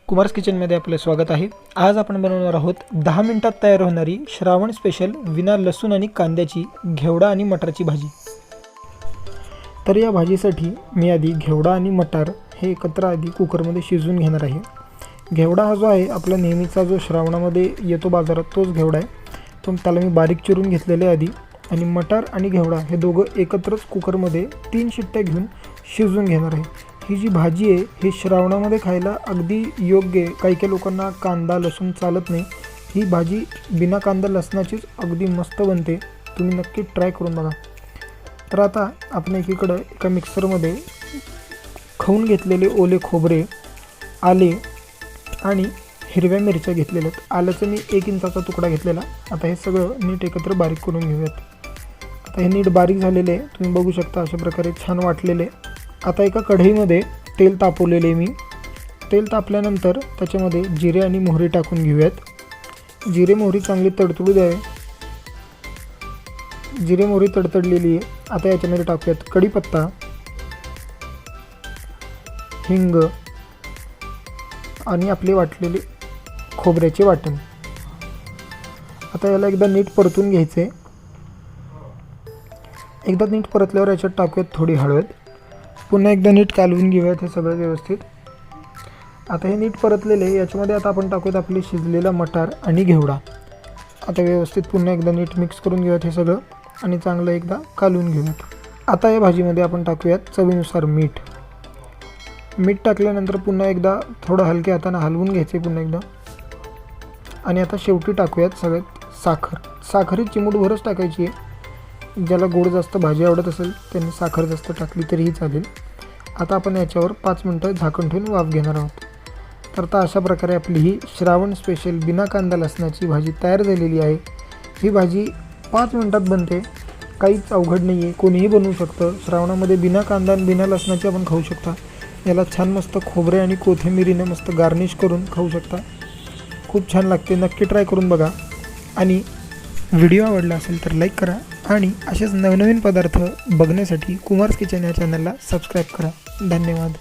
Kumars किचनमध्ये आपले स्वागत आहे। आज आपण बनवणार आहोत 10 मिनिटात तयार होणारी श्रावण स्पेशल विना लसूण आणि कांद्याची घेवडा आणि मटारची भाजी। तर या भाजीसाठी मी आधी घेवडा आणि मटार हे एकत्र आधी कुकरमध्ये शिजवून घेणार आहे। घेवडा हा जो आहे आपला नेहमीचा जो श्रावणामध्ये येतो बाजारात तोच घेवडा आहे, तो त्याला मी बारीक चिरून घेतलेले आधी। आणि मटार आणि घेवडा हे दोघं एकत्रच कुकरमध्ये 3 शिट्ट्या घेऊन शिजवून घेणार आहे। ही जी भाजी आहे ही श्रावणामध्ये खायला अगदी योग्य आहे। काही लोकांना कांदा लसूण चालत नाही, ही भाजी बिना कांदा लसणाचीच अगदी मस्त बनते। तुम्ही नक्की ट्राय करून बघा। तर आता आपण एकीकडे एका मिक्सरमध्ये खाऊन घेतलेले ओले खोबरे, आले आणि हिरव्या मिरच्या घेतलेल्या आहेत। आल्याचा मी 1 इंचाचा तुकडा घेतलेला। आता हे सगळं नीट एकत्र बारीक करून घेऊयात। आता हे नीट बारीक झालेले आहे, तुम्ही बघू शकता अशा प्रकारे छान वाटलेले। आता एका कढईमध्ये तेल तापवलेले मी। तेल तापल्यानंतर त्याच्यामध्ये जिरे आणि मोहरी टाकून घेऊयात। जिरे मोहरी चांगली तडतडू द्यावे। जिरे मोहरी तडतडलेली आहे। आता याच्यामध्ये टाकूयात कढीपत्ता, हिंग आणि आपले वाटलेले खोबऱ्याचे वाटण। आता याला एकदा नीट परतून घ्यायचे। एकदा नीट परतल्यावर याच्यात टाकूयात थोडी हळद। पुन्हा एकदा नीट कालवून घेऊयात हे सगळं व्यवस्थित। आता हे नीट परतलेले याच्यामध्ये आता आपण टाकूयात आपले शिजलेला मटार आणि घेवडा। आता व्यवस्थित पुन्हा एकदा नीट मिक्स करून घेऊयात हे सगळं आणि चांगलं एकदा कालवून घेऊयात। आता या भाजीमध्ये आपण टाकूयात चवीनुसार मीठ। मीठ टाकल्यानंतर पुन्हा एकदा थोडं हलक्या हाताने हलवून घ्यायचे पुन्हा एकदा। आणि आता शेवटी टाकूयात सगळ्यात साखर। साखर ही चिमूटभरच टाकायची आहे। ज्याला गोड जास्त भाजी आवडत असेल त्यांनी साखर जास्त टाकली तरीही चालेल। आता आपण याच्यावर 5 मिनिटं झाकण ठेवून वाफ घेणार आहोत। तर आता अशा प्रकारे आपली ही श्रावण स्पेशल बिना कांदा लसणाची भाजी तयार झालेली आहे। ही भाजी 5 मिनिटात बनते, काहीच अवघड नाही आहे, कोणीही बनवू शकतं। श्रावणामध्ये बिना कांदा आणि बिना लसणाची आपण खाऊ शकता। याला छान मस्त खोबरे आणि कोथिंबीरीने मस्त गार्निश करून खाऊ शकता। खूप छान लागते, नक्की ट्राय करून बघा। आणि व्हिडिओ आवडला असेल तर लाईक करा आणि असेच नवनवीन पदार्थ बघण्यासाठी कुमार्स किचन या चॅनलला सबस्क्राईब करा। धन्यवाद।